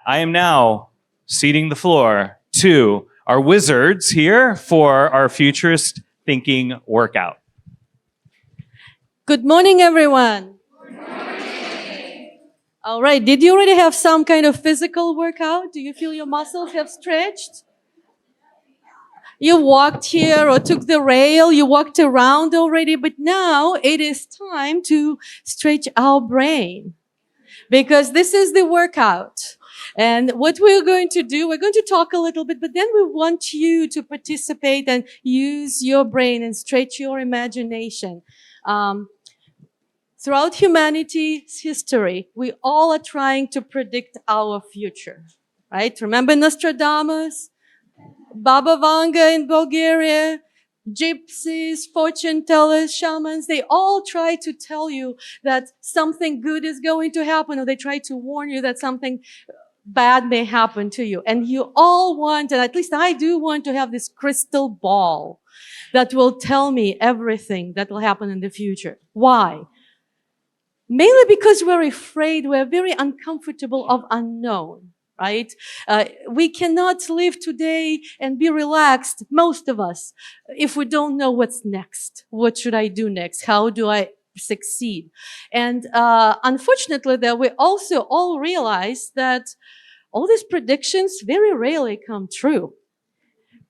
I am now ceding the floor to our wizards here for our Futurist thinking workout. Good morning, everyone. All right, did you already have some kind of physical workout? Do you feel your muscles have stretched? You walked here or took the rail, you walked around already, but now it is time to stretch our brain because this is the workout. And what we're going to do, we're going to talk a little bit, but then we want you to participate and use your brain and stretch your imagination. Throughout humanity's history, we all are trying to predict our future, right? Remember Nostradamus, Baba Vanga in Bulgaria, gypsies, fortune tellers, shamans, they all try to tell you that something good is going to happen, or they try to warn you that something bad may happen to you. And you all want, and at least I do want to have this crystal ball that will tell me everything that will happen in the future. Why? Mainly because we're afraid, we're very uncomfortable of unknown, right? We cannot live today and be relaxed, most of us, if we don't know what's next. What should I do next? How do I succeed? And unfortunately, that we also all realize that all these predictions very rarely come true.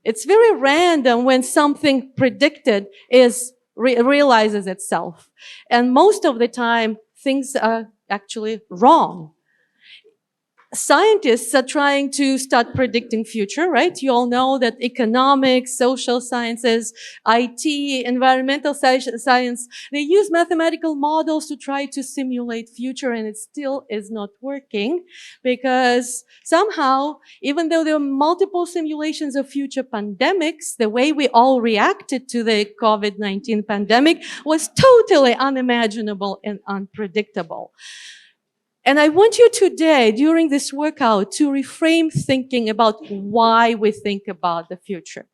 It's very random when something predicted realizes itself. And most of the time, things are actually wrong. Scientists are trying to start predicting future, right? You all know that economics, social sciences, IT, environmental science, they use mathematical models to try to simulate future, and it still is not working because somehow, even though there are multiple simulations of future pandemics, the way we all reacted to the COVID-19 pandemic was totally unimaginable and unpredictable. And I want you today, during this workout, to reframe thinking about why we think about the future.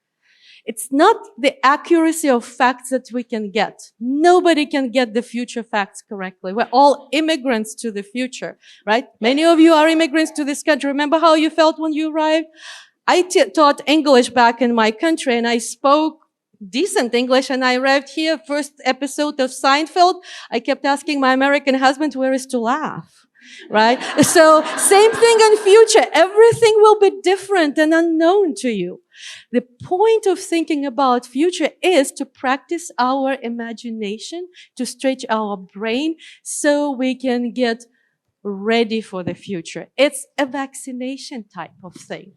It's not the accuracy of facts that we can get. Nobody can get the future facts correctly. We're all immigrants to the future, right? Many of you are immigrants to this country. Remember how you felt when you arrived? I taught English back in my country, and I spoke decent English, and I arrived here, first episode of Seinfeld. I kept asking my American husband, where is to laugh? Right? So same thing in future. Everything will be different and unknown to you. The point of thinking about future is to practice our imagination, to stretch our brain so we can get ready for the future. It's a vaccination type of thing.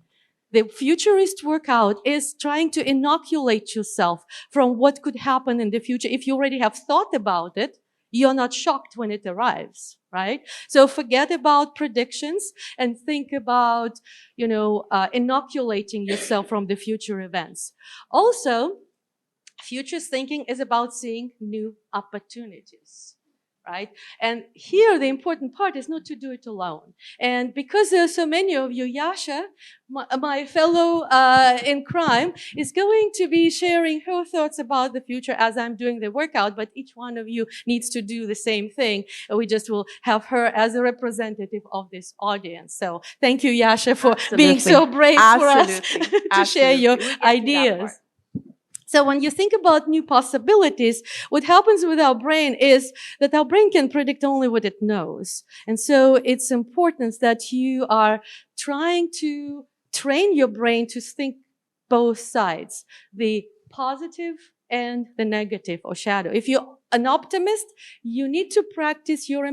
The futurist workout is trying to inoculate yourself from what could happen in the future. If you already have thought about it, you're not shocked when it arrives, right? So forget about predictions and think about, inoculating yourself from the future events. Also, futurist thinking is about seeing new opportunities, right? And here, the important part is not to do it alone. And because there are so many of you, Yasha, my fellow in crime, is going to be sharing her thoughts about the future as I'm doing the workout, but each one of you needs to do the same thing. We just will have her as a representative of this audience. So thank you, Yasha, for being so brave for us to share your ideas. So when you think about new possibilities, what happens with our brain is that our brain can predict only what it knows. And so it's important that you are trying to train your brain to think both sides, the positive and the negative or shadow. If you're an optimist, you need to practice your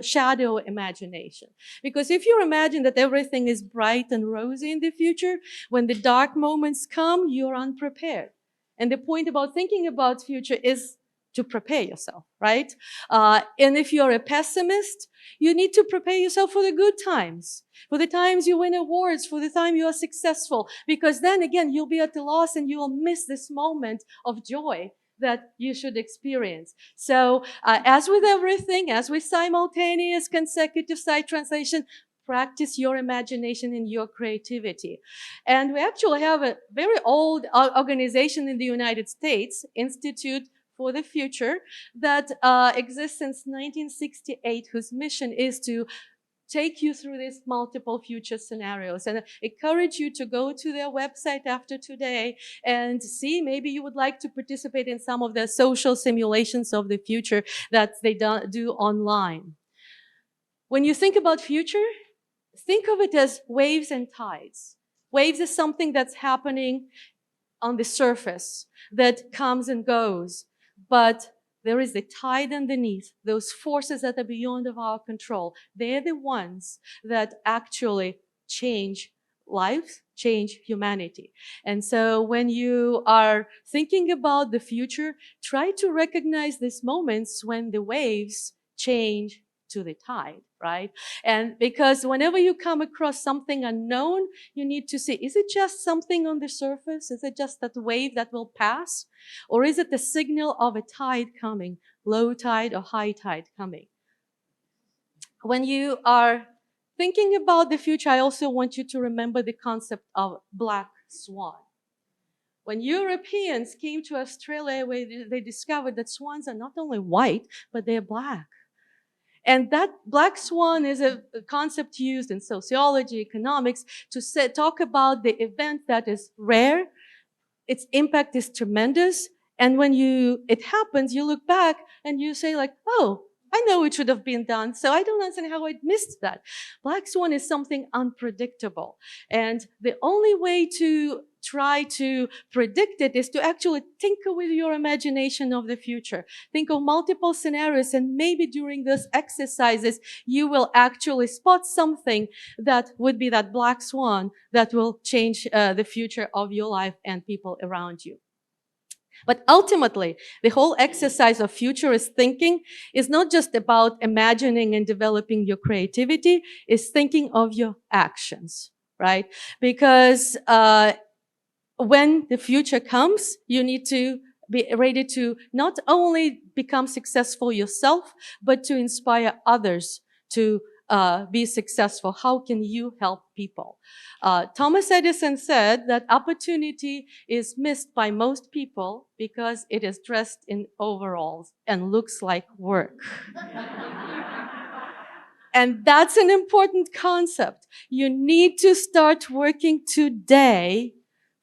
shadow imagination. Because if you imagine that everything is bright and rosy in the future, when the dark moments come, you're unprepared. And the point about thinking about future is to prepare yourself, right? And if you're a pessimist, you need to prepare yourself for the good times, for the times you win awards, for the time you are successful, because then again, you'll be at a loss and you will miss this moment of joy that you should experience. So as with everything, as with simultaneous consecutive sight translation, practice your imagination and your creativity. And we actually have a very old organization in the United States, Institute for the Future, that exists since 1968, whose mission is to take you through these multiple future scenarios, and I encourage you to go to their website after today and see, maybe you would like to participate in some of the social simulations of the future that they do online. When you think about future, think of it as waves and tides. Waves is something that's happening on the surface that comes and goes, but there is a tide underneath, those forces that are beyond of our control. They're the ones that actually change lives, change humanity. And so when you are thinking about the future, try to recognize these moments when the waves change to the tide, right? And because whenever you come across something unknown, you need to see, is it just something on the surface? Is it just that wave that will pass? Or is it the signal of a tide coming, low tide or high tide coming? When you are thinking about the future, I also want you to remember the concept of black swan. When Europeans came to Australia, they discovered that swans are not only white, but they're black. And that black swan is a concept used in sociology, economics, to talk about the event that is rare. Its impact is tremendous. And when it happens, you look back and you say like, oh, I know it should have been done, so I don't understand how I missed that. Black swan is something unpredictable. And the only way to try to predict it is to actually tinker with your imagination of the future. Think of multiple scenarios, and maybe during those exercises, you will actually spot something that would be that black swan that will change the future of your life and people around you. But ultimately, the whole exercise of futurist thinking is not just about imagining and developing your creativity, it's thinking of your actions, right? Because when the future comes, you need to be ready to not only become successful yourself, but to inspire others to be successful. How can you help people? Thomas Edison said that opportunity is missed by most people because it is dressed in overalls and looks like work. And that's an important concept. You need to start working today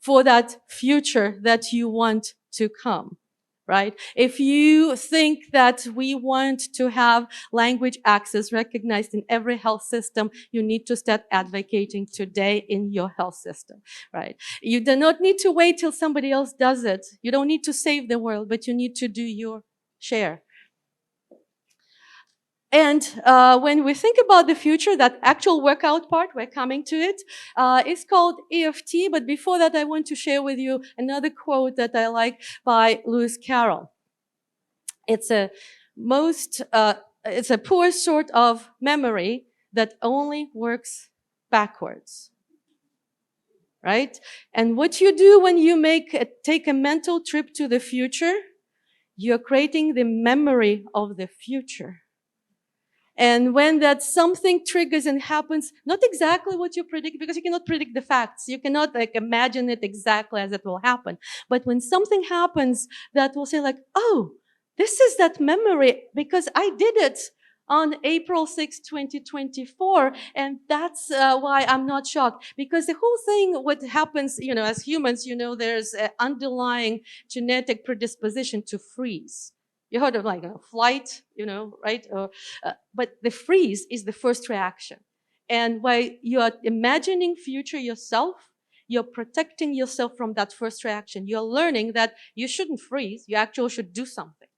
for that future that you want to come, right? If you think that we want to have language access recognized in every health system, you need to start advocating today in your health system, right? You do not need to wait till somebody else does it. You don't need to save the world, but you need to do your share. And when we think about the future, that actual workout part, we're coming to it, is called EFT. But before that, I want to share with you another quote that I like by Lewis Carroll. It's a poor sort of memory that only works backwards. Right? And what you do when you take a mental trip to the future, you're creating the memory of the future. And when that something triggers and happens, not exactly what you predict, because you cannot predict the facts. You cannot imagine it exactly as it will happen. But when something happens that will say like, oh, this is that memory because I did it on April 6, 2024. And that's why I'm not shocked. Because the whole thing, what happens, as humans, there's an underlying genetic predisposition to freeze. You heard of flight, right? But the freeze is the first reaction. And while you are imagining future yourself, you're protecting yourself from that first reaction. You're learning that you shouldn't freeze. You actually should do something.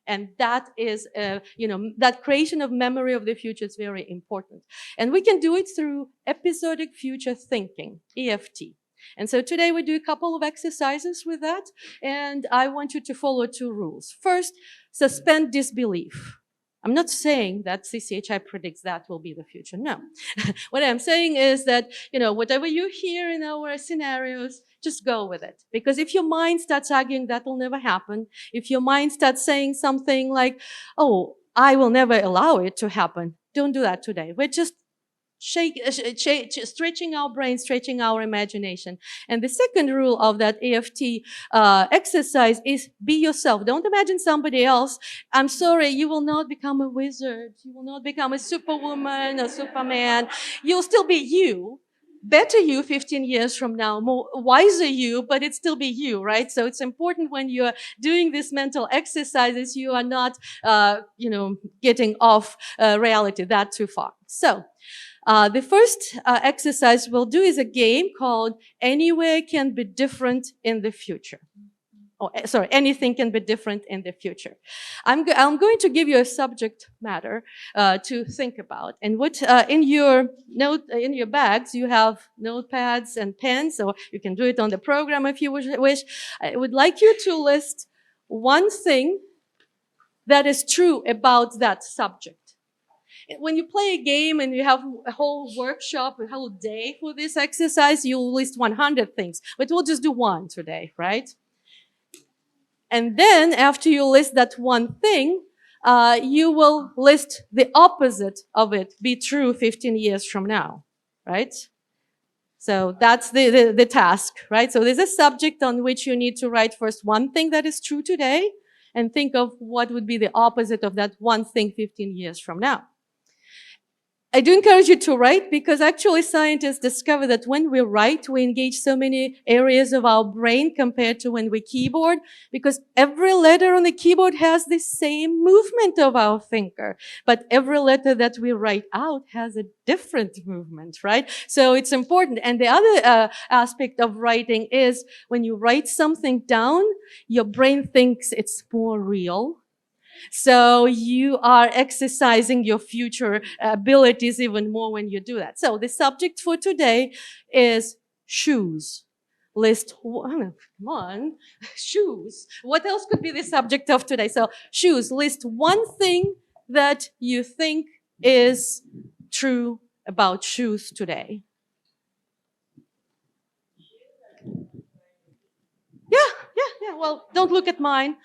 And that is, that creation of memory of the future is very important. And we can do it through episodic future thinking, EFT. And so today we do a couple of exercises with that, and I want you to follow 2 rules. First, suspend disbelief. I'm not saying that CCHI predicts that will be the future. No. What I'm saying is that, whatever you hear in our scenarios, just go with it. Because if your mind starts arguing that will never happen, if your mind starts saying something like, oh, I will never allow it to happen, don't do that today. We're just stretching our brain, stretching our imagination. And the second rule of that AFT exercise is be yourself. Don't imagine somebody else. I'm sorry, you will not become a wizard. You will not become a superwoman or superman. You'll still be you. Better you 15 years from now, more wiser you, but it still be you, right? So it's important when you're doing these mental exercises, you are not, getting off reality that too far. So the first exercise we'll do is a game called Anywhere Can Be Different in the Future. Anything can be different in the future. I'm going to give you a subject matter to think about. And what in your bags you have notepads and pens, or you can do it on the program if you wish. I would like you to list one thing that is true about that subject. When you play a game and you have a whole workshop, a whole day for this exercise, you'll list 100 things. But we'll just do one today, right? And then after you list that one thing, you will list the opposite of it be true 15 years from now, right? So that's the task, right? So there's a subject on which you need to write first one thing that is true today and think of what would be the opposite of that one thing 15 years from now. I do encourage you to write because actually scientists discover that when we write, we engage so many areas of our brain compared to when we keyboard, because every letter on the keyboard has the same movement of our thinker, but every letter that we write out has a different movement, right? So it's important. And the other aspect of writing is when you write something down, your brain thinks it's more real. So you are exercising your future abilities even more when you do that. So the subject for today is shoes. List one, shoes. What else could be the subject of today? So shoes. List one thing that you think is true about shoes today. Yeah. Well, don't look at mine.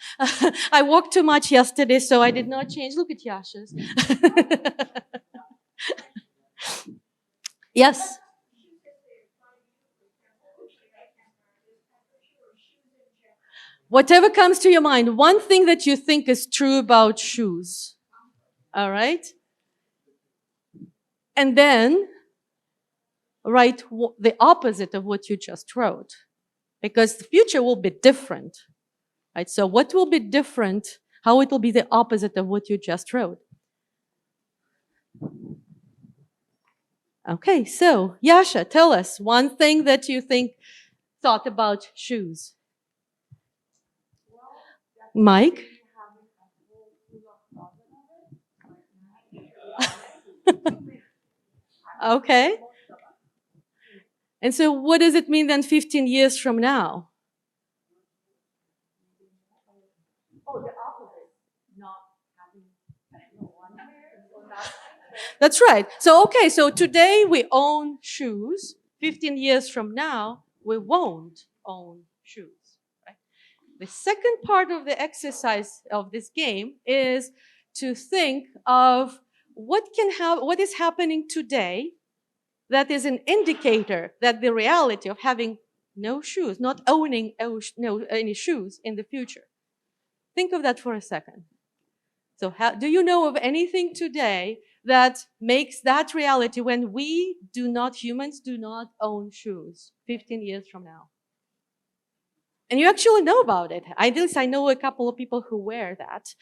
I walked too much yesterday, so I did not change. Look at Yasha's. Yes. Whatever comes to your mind, one thing that you think is true about shoes. All right? And then write the opposite of what you just wrote. Because the future will be different, right? So what will be different, how it will be the opposite of what you just wrote. Okay, so Yasha, tell us one thing that you thought about shoes. Mike? Okay. And so what does it mean then 15 years from now? Oh, the opposite. Not having one pair. That's right. So, okay, so today we own shoes. 15 years from now, we won't own shoes. Right? The second part of the exercise of this game is to think of what is happening today that is an indicator that the reality of having no shoes, not owning any shoes in the future. Think of that for a second. So do you know of anything today that makes that reality when humans do not own shoes 15 years from now? And you actually know about it. At least I know a couple of people who wear that.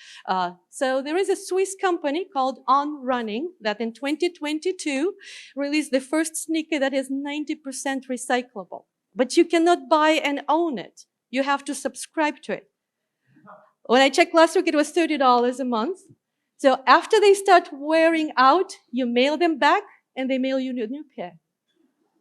So there is a Swiss company called On Running that in 2022 released the first sneaker that is 90% recyclable. But you cannot buy and own it. You have to subscribe to it. When I checked last week, it was $30 a month. So after they start wearing out, you mail them back and they mail you a new pair.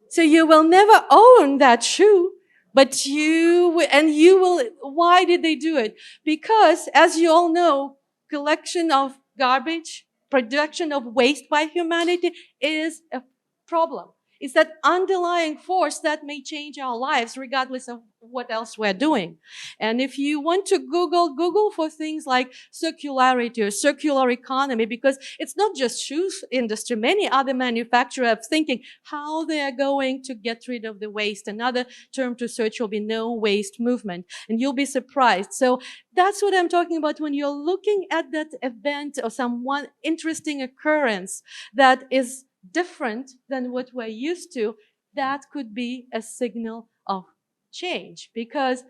So you will never own that shoe. But you will, why did they do it? Because, as you all know, collection of garbage, production of waste by humanity is a problem. It's that underlying force that may change our lives regardless of what else we're doing. And if you want to Google for things like circularity or circular economy, because it's not just shoes industry. Many other manufacturers are thinking how they are going to get rid of the waste. Another term to search will be no waste movement. And you'll be surprised. So that's what I'm talking about when you're looking at that event or some one interesting occurrence that is different than what we're used to. That could be a signal of change, because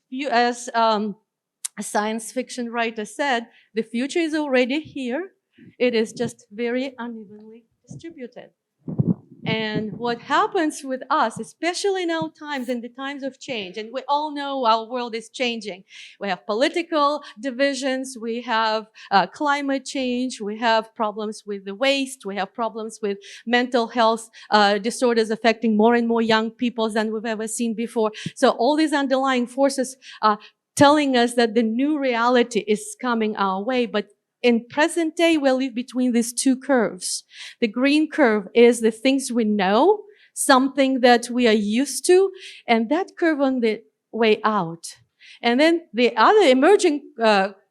you, as a science fiction writer said, the future is already here. It is just very unevenly distributed. And what happens with us, especially in our times, in the times of change, and we all know our world is changing. We have political divisions, we have climate change, we have problems with the waste, we have problems with mental health disorders affecting more and more young people than we've ever seen before. So all these underlying forces are telling us that the new reality is coming our way, but in present day, we live between these two curves. The green curve is the things we know, something that we are used to, and that curve on the way out. And then the other emerging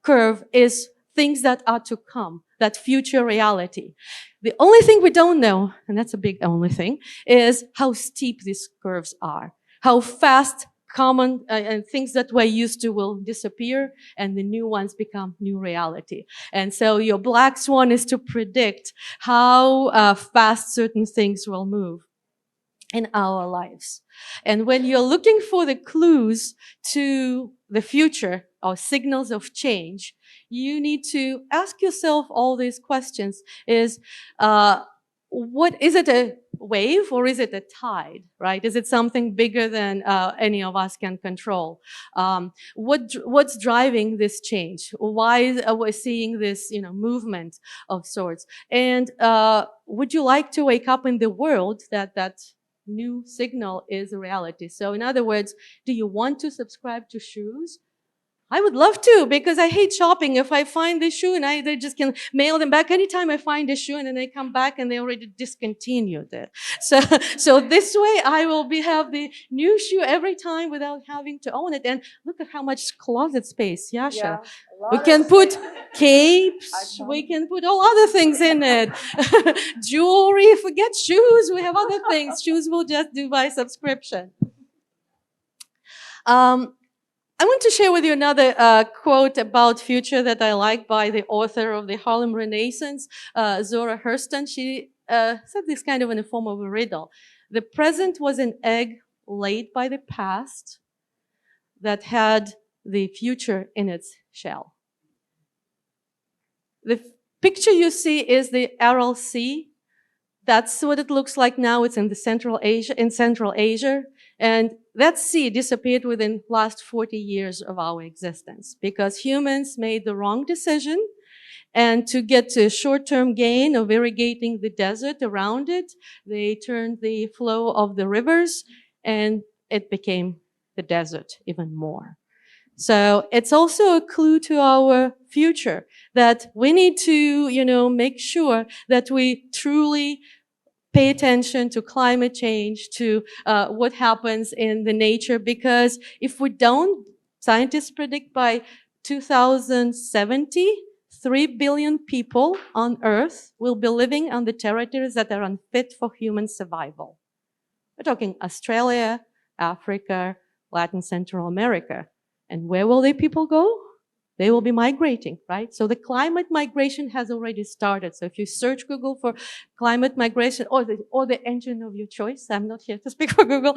curve is things that are to come, that future reality. The only thing we don't know, and that's a big only thing, is how steep these curves are, how fast common and things that we're used to will disappear and the new ones become new reality. And so your black swan is to predict how fast certain things will move in our lives. And when you're looking for the clues to the future or signals of change, you need to ask yourself all these questions. What is it, a wave or is it a tide, right? Is it something bigger than any of us can control? What's driving this change? Why are we seeing this, movement of sorts? And would you like to wake up in the world that new signal is a reality? So in other words, do you want to subscribe to shoes? I would love to, because I hate shopping. If I find this shoe and they just can mail them back anytime I find a shoe, and then they come back and they already discontinued it. So this way I will have the new shoe every time without having to own it. And look at how much closet space, Yasha. Yeah, We can put capes, we can put all other things in it. Jewelry, forget shoes, we have other things. Shoes we'll just do by subscription. I want to share with you another quote about future that I like by the author of the Harlem Renaissance, Zora Hurston. She said this kind of in the form of a riddle. The present was an egg laid by the past that had the future in its shell. The picture you see is the Aral Sea. That's what it looks like now. It's in Central Asia. And that sea disappeared within the last 40 years of our existence because humans made the wrong decision. And to get to a short-term gain of irrigating the desert around it, they turned the flow of the rivers and it became the desert even more. So it's also a clue to our future that we need to, make sure that we truly pay attention to climate change, to what happens in the nature, because if we don't, scientists predict by 2070, 3 billion people on Earth will be living on the territories that are unfit for human survival. We're talking Australia, Africa, Latin Central America. And where will the people go? They will be migrating, right? So the climate migration has already started. So if you search Google for climate migration or the engine of your choice, I'm not here to speak for Google,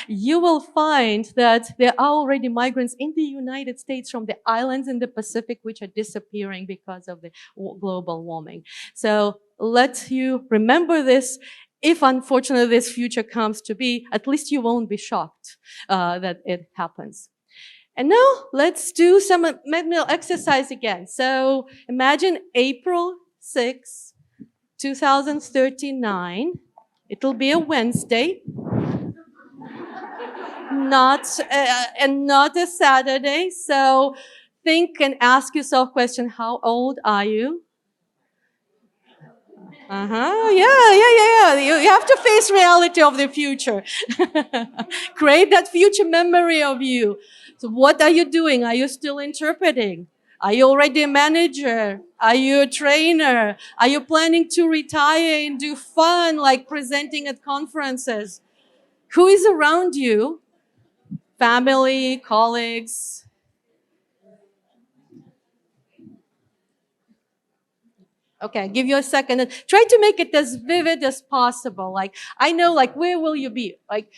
you will find that there are already migrants in the United States from the islands in the Pacific, which are disappearing because of the global warming. So let you remember this. If unfortunately this future comes to be, at least you won't be shocked that it happens. And now let's do some mental exercise again. So imagine April 6, 2039. It'll be a Wednesday, not a Saturday. So think and ask yourself question, how old are you? Yeah. You have to face reality of the future. Create that future memory of you. So what are you doing? Are you still interpreting? Are you already a manager? Are you a trainer? Are you planning to retire and do fun like presenting at conferences? Who is around you? Family, colleagues. Okay, I'll give you a second and try to make it as vivid as possible. Like, I know, like, where will you be? Like,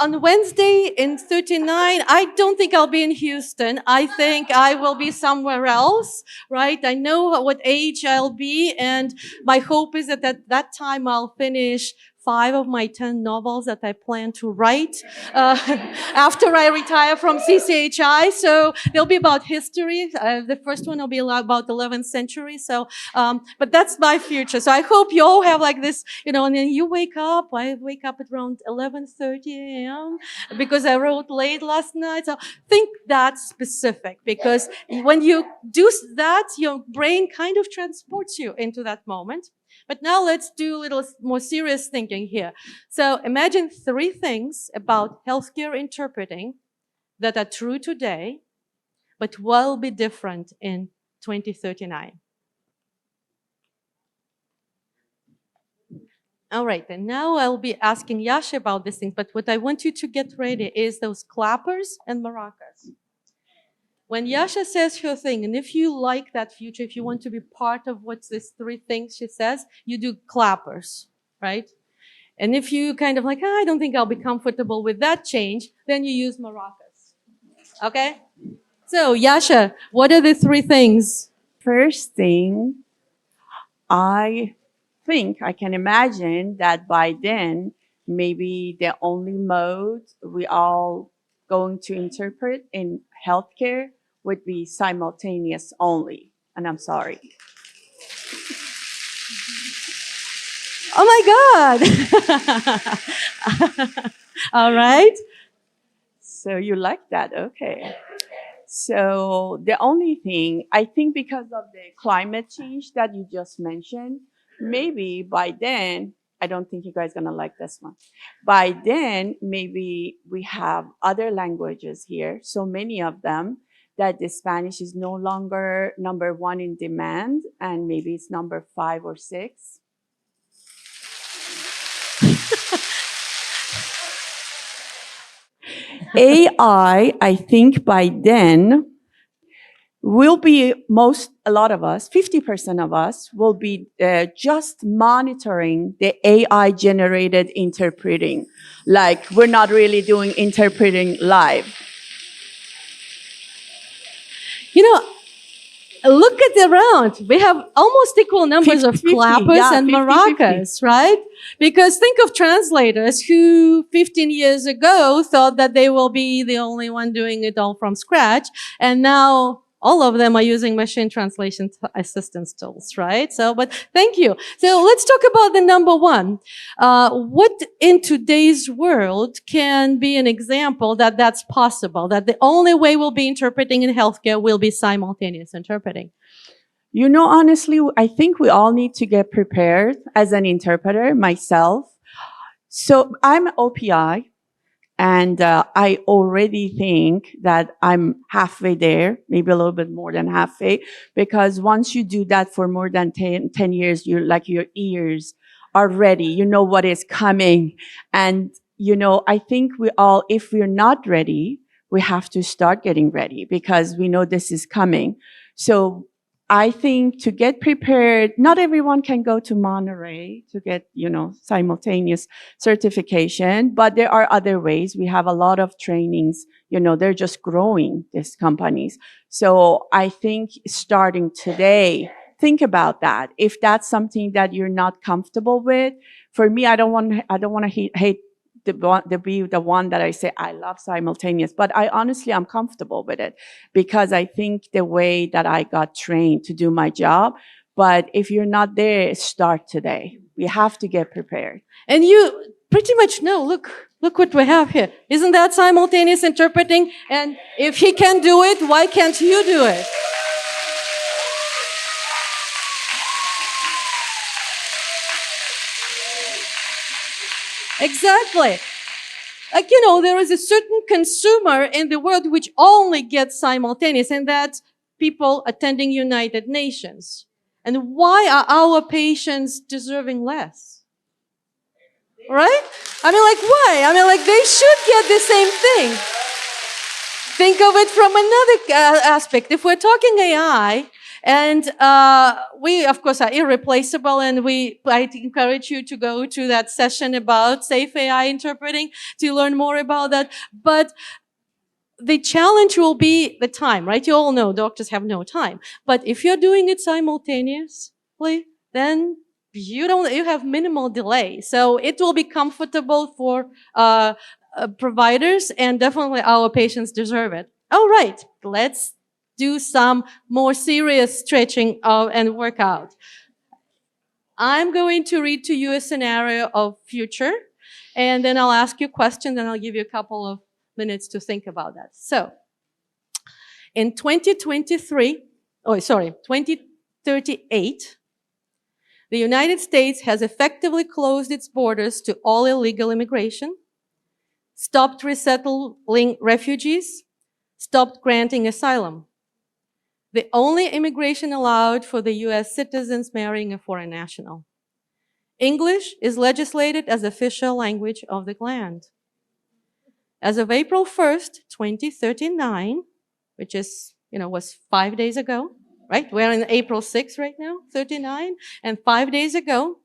on Wednesday in 39, I don't think I'll be in Houston. I think I will be somewhere else, right? I know what age I'll be, and my hope is that at that time I'll finish 5 of my 10 novels that I plan to write after I retire from CCHI. So they'll be about history. The first one will be about 11th century. So, but that's my future. So I hope you all have like this, you know, and then you wake up. I wake up at around 11:30 a.m. because I wrote late last night. So think that specific, because when you do that, your brain kind of transports you into that moment. But now let's do a little more serious thinking here. So imagine 3 things about healthcare interpreting that are true today, but will be different in 2039. All right, and now I'll be asking Yasha about these things, but what I want you to get ready is those clappers and maracas. When Yasha says her thing, and if you like that future, if you want to be part of what's these 3 things she says, you do clappers, right? And if you kind of like, I don't think I'll be comfortable with that change, then you use maracas. Okay? So, Yasha, what are the 3 things? First thing, I think I can imagine that by then, maybe the only mode we all going to interpret in healthcare would be simultaneous only. And I'm sorry. Oh my God! All right. So you like that? Okay. So the only thing, I think because of the climate change that you just mentioned, maybe by then, I don't think you guys gonna like this one. By then, maybe we have other languages here, so many of them, that the Spanish is no longer number 1 in demand, and maybe it's number 5 or 6. AI, I think by then, will be a lot of us, 50% of us, will be just monitoring the AI generated interpreting. Like, we're not really doing interpreting live. You know, look at around. We have almost equal numbers of 50-50, clappers yeah, and 50-50. maracas, right? Because think of translators who 15 years ago thought that they will be the only one doing it all from scratch. And now all of them are using machine translation assistance tools, right? So, but thank you. So let's talk about the number 1. What in today's world can be an example that that's possible, that the only way we'll be interpreting in healthcare will be simultaneous interpreting? You know, honestly, I think we all need to get prepared as an interpreter, myself. So I'm OPI. And I already think that I'm halfway there, maybe a little bit more than halfway, because once you do that for more than 10 years, you're like, your ears are ready. You know what is coming. And, you know, I think we all, if we're not ready, we have to start getting ready because we know this is coming. So I think to get prepared, not everyone can go to Monterey to get, you know, simultaneous certification, but there are other ways. We have a lot of trainings, you know, they're just growing, these companies. So I think starting today, think about that. If that's something that you're not comfortable with, for me, I don't want to hate be the one that I say I love simultaneous, but I honestly I'm comfortable with it because I think the way that I got trained to do my job. But if you're not there, start today. We have to get prepared. And you pretty much know, look what we have here. Isn't that simultaneous interpreting? And if he can do it, why can't you do it? Exactly. Like, there is a certain consumer in the world which only gets simultaneous, and that's people attending United Nations. And why are our patients deserving less? Right? I mean, like, why? I mean, like, they should get the same thing. Think of it from another aspect. If we're talking AI, and we, of course, are irreplaceable, and I encourage you to go to that session about safe AI interpreting to learn more about that. But the challenge will be the time, right? You all know doctors have no time. But if you're doing it simultaneously, then you have minimal delay. So it will be comfortable for providers, and definitely our patients deserve it. All right, let's do some more serious stretching and workout. I'm going to read to you a scenario of future, and then I'll ask you questions, and I'll give you a couple of minutes to think about that. So, in 2038, the United States has effectively closed its borders to all illegal immigration, stopped resettling refugees, stopped granting asylum. The only immigration allowed for the US citizens marrying a foreign national. English is legislated as official language of the land. As of April 1st, 2039, which is, was 5 days ago, right? We're in April 6th right now, 39, and 5 days ago,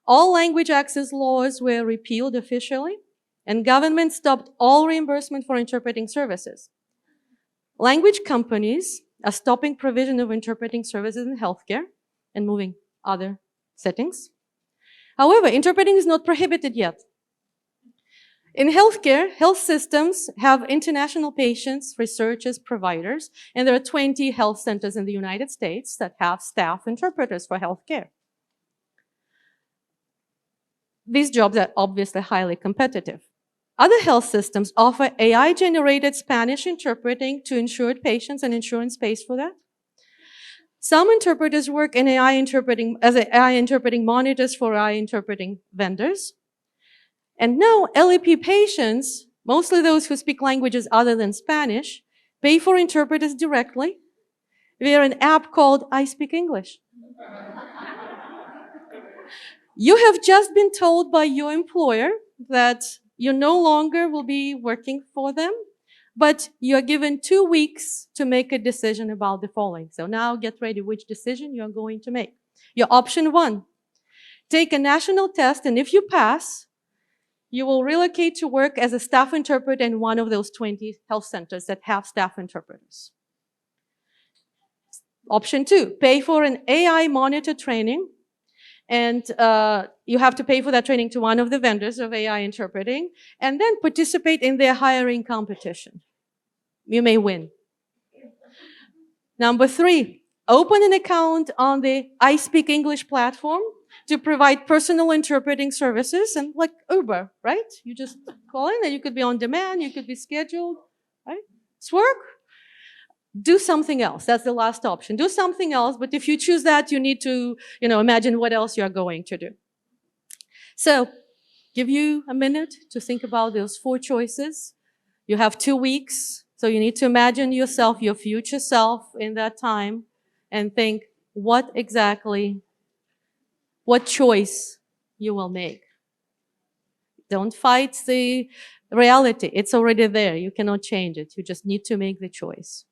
all language access laws were repealed officially, and government stopped all reimbursement for interpreting services. Language companies are stopping provision of interpreting services in healthcare and moving other settings. However, interpreting is not prohibited yet. In healthcare, health systems have international patients, researchers, providers, and there are 20 health centers in the United States that have staff interpreters for healthcare. These jobs are obviously highly competitive. Other health systems offer AI-generated Spanish interpreting to insured patients, and insurance pays for that. Some interpreters work in AI interpreting as AI interpreting monitors for AI interpreting vendors. And now LEP patients, mostly those who speak languages other than Spanish, pay for interpreters directly via an app called I Speak English. You have just been told by your employer that you no longer will be working for them, but you're given 2 weeks to make a decision about the following. So now get ready which decision you're going to make. Your option 1, take a national test, and if you pass, you will relocate to work as a staff interpreter in one of those 20 health centers that have staff interpreters. Option 2, pay for an AI monitor training, and you have to pay for that training to one of the vendors of AI interpreting, and then participate in their hiring competition. You may win. Number 3, open an account on the I Speak English platform to provide personal interpreting services, and like Uber, right? You just call in, and you could be on demand, you could be scheduled, right? It's work. Do something else. That's the last option. Do something else, but if you choose that, you need to, imagine what else you're going to do. So, give you a minute to think about those 4 choices. You have 2 weeks, so you need to imagine yourself, your future self in that time, and think what choice you will make. Don't fight the reality. It's already there. You cannot change it. You just need to make the choice.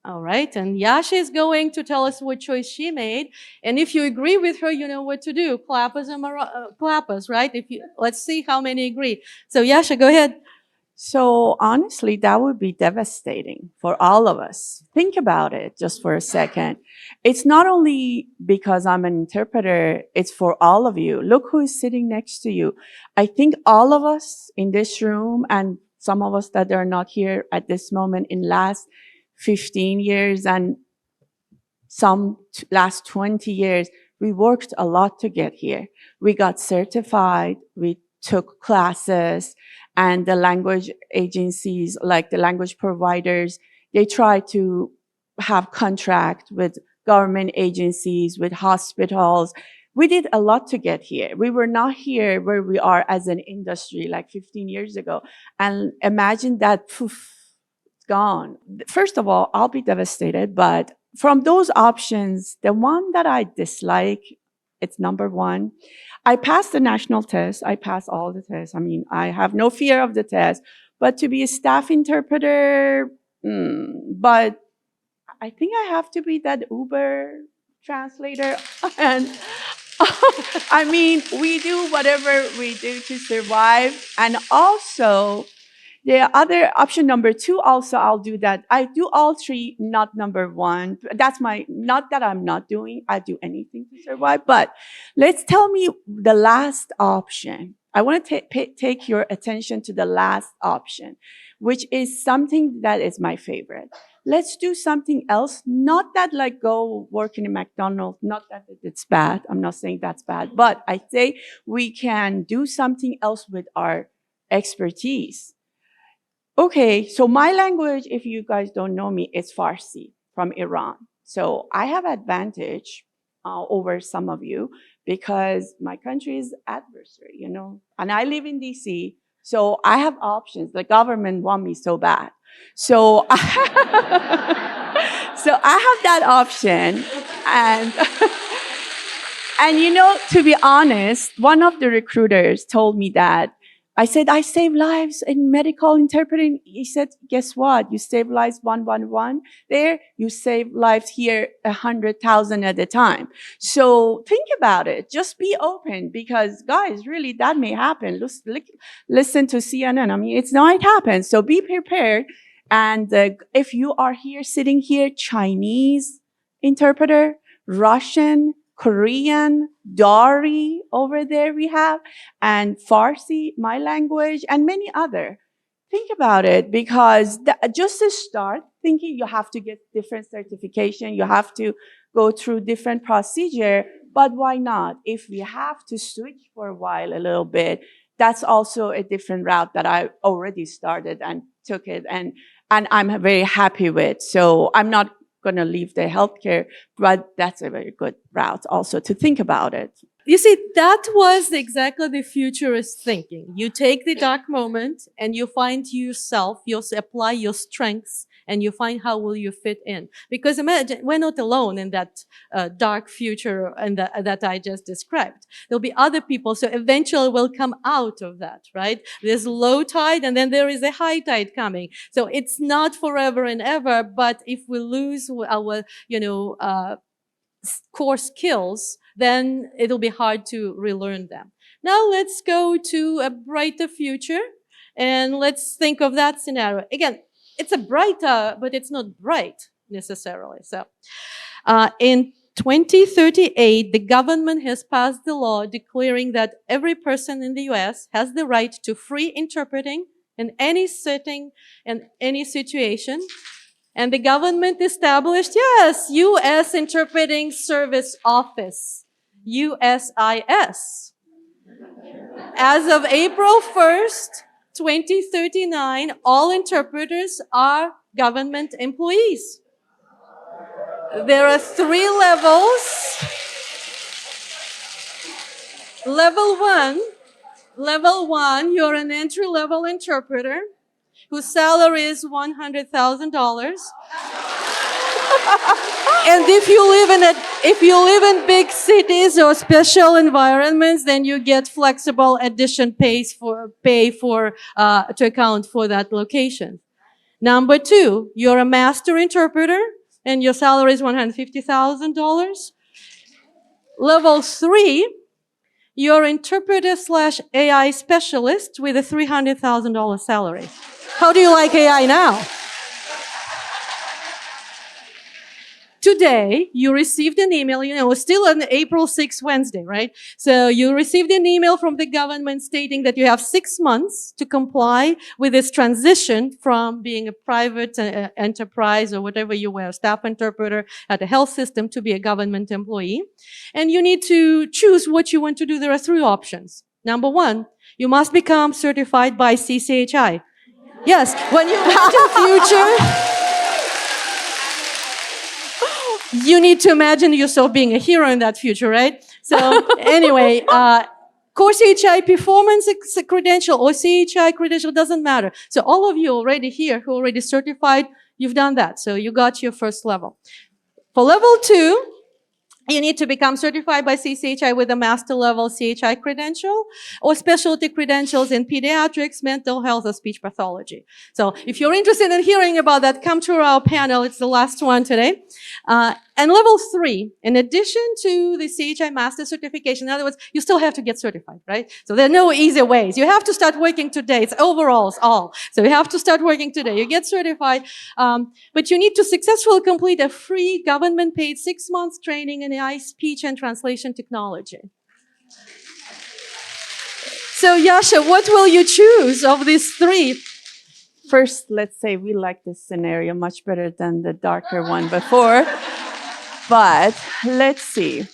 All right, and Yasha is going to tell us what choice she made. And if you agree with her, you know what to do. Clap us, right? Let's see how many agree. So Yasha, go ahead. So honestly, that would be devastating for all of us. Think about it just for a second. It's not only because I'm an interpreter, it's for all of you. Look who is sitting next to you. I think all of us in this room, and some of us that are not here at this moment, in last 15 years and some last 20 years, we worked a lot to get here. We got certified, we took classes, and the language agencies, like the language providers, they try to have contract with government agencies, with hospitals. We did a lot to get here. We were not here where we are as an industry like 15 years ago. And imagine that, poof, it's gone. First of all, I'll be devastated, but from those options, the one that I dislike, it's number one. I passed the national test. I passed all the tests. I mean, I have no fear of the test. But to be a staff interpreter, but I think I have to be that Uber translator. And I mean, we do whatever we do to survive. And also, the other option number two, also I'll do that. I do all three, not number one. That's not that I'm not doing, I do anything to survive. But let's tell me the last option. I want to take your attention to the last option, which is something that is my favorite. Let's do something else. Not that like go work in a McDonald's, not that it's bad. I'm not saying that's bad, but I say we can do something else with our expertise. Okay, so my language, if you guys don't know me, is Farsi from Iran. So I have advantage over some of you because my country is adversary, you know, and I live in DC. So I have options. The government want me so bad. So, so I have that option. And you know, to be honest, one of the recruiters told me that I said, I save lives in medical interpreting. He said, guess what? You save lives 111 there. You save lives here 100,000 at a time. So think about it. Just be open because guys, really that may happen. Listen to CNN. I mean, it's not, it happens. So be prepared. And if you are here, sitting here, Chinese interpreter, Russian, Korean, Dari over there we have, and Farsi, my language, and many other. Think about it because just to start thinking, you have to get different certification, you have to go through different procedure, but why not? If we have to switch for a while a little bit, that's also a different route that I already started and took it, and I'm very happy with. So I'm not going to leave the healthcare, but that's a very good route also to think about it. You see, that was exactly the futurist thinking. You take the dark moment and you find yourself, you apply your strengths, and you find how will you fit in. Because imagine, we're not alone in that dark future and that I just described. There'll be other people, so eventually we'll come out of that, right? There's low tide and then there is a high tide coming. So it's not forever and ever, but if we lose our, core skills, then it'll be hard to relearn them. Now let's go to a brighter future and let's think of that scenario. Again, it's a brighter, but it's not bright necessarily. So, in 2038, the government has passed the law declaring that every person in the US has the right to free interpreting in any setting and any situation. And the government established, yes, U.S. Interpreting Service Office, USIS. As of April 1st, 2039, all interpreters are government employees. There are 3 levels. Level one, you're an entry-level interpreter whose salary is $100,000. And if you live in big cities or special environments, then you get flexible addition pay to account for that location. Number 2, you're a master interpreter and your salary is $150,000. Level 3, you're interpreter/AI specialist with a $300,000 salary. How do you like AI now? Today, you received an email, still on April 6th, Wednesday, right? So you received an email from the government stating that you have 6 months to comply with this transition from being a private enterprise or whatever you were, a staff interpreter at a health system, to be a government employee. And you need to choose what you want to do. There are 3 options. Number 1, you must become certified by CCHI. Yes, when you enter future... you need to imagine yourself being a hero in that future, right? So anyway, CoreCHI performance credential or CHI credential doesn't matter. So all of you already here who already certified, you've done that. So you got your first level. For level 2, you need to become certified by CCHI with a master level CHI credential or specialty credentials in pediatrics, mental health, or speech pathology. So if you're interested in hearing about that, come to our panel. It's the last one today. And level 3, in addition to the CHI master certification, in other words, you still have to get certified, right? So there are no easy ways. You have to start working today. It's overalls all. So you have to start working today. You get certified. But you need to successfully complete a free government-paid 6 months training in AI speech and translation technology. So Yasha, what will you choose of these 3? First, let's say we like this scenario much better than the darker one before. But let's see.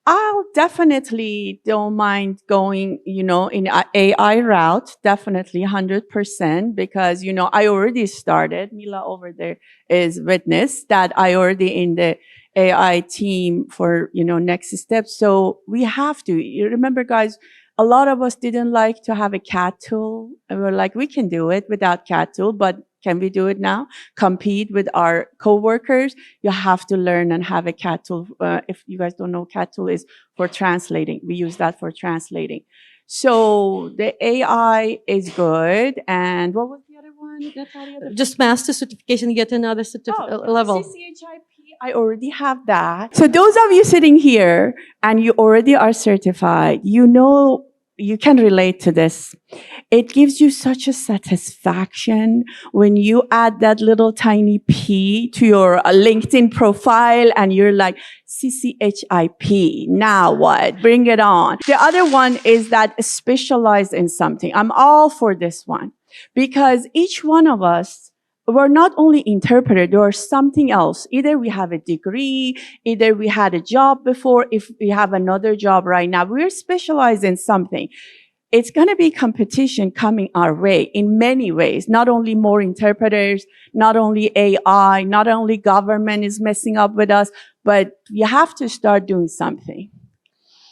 I'll definitely don't mind going, in a AI route, definitely 100%, because, I already started. Mila over there is witness that I already in the AI team for, next step. So we have to. You remember, guys, a lot of us didn't like to have a CAT tool. And we're like, we can do it without CAT tool, but can we do it now? Compete with our coworkers. You have to learn and have a CAT tool. If you guys don't know, CAT tool is for translating. We use that for translating. So the AI is good. And what was the other one? Just master certification, get another level. CCHI-P, I already have that. So those of you sitting here and you already are certified, you can relate to this. It gives you such a satisfaction when you add that little tiny P to your LinkedIn profile and you're like, CCHI-P, now what? Bring it on. The other one is that specialize in something. I'm all for this one because each one of us, we're not only interpreter, there is something else. Either we have a degree, either we had a job before, if we have another job right now, we're specialized in something. It's going to be competition coming our way in many ways. Not only more interpreters, not only AI, not only government is messing up with us, but you have to start doing something.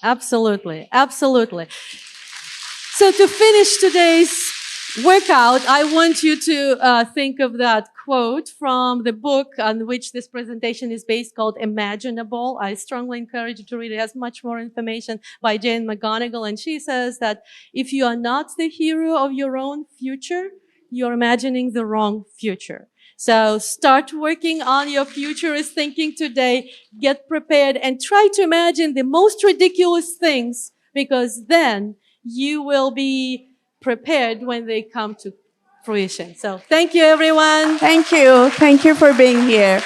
Absolutely. Absolutely. So to finish today's workout, I want you to think of that quote from the book on which this presentation is based called Imaginable. I strongly encourage you to read it. It has much more information by Jane McGonigal. And she says that if you are not the hero of your own future, you're imagining the wrong future. So start working on your futurist thinking today. Get prepared and try to imagine the most ridiculous things, because then you will be prepared when they come to fruition. So thank you, everyone. Thank you. Thank you for being here.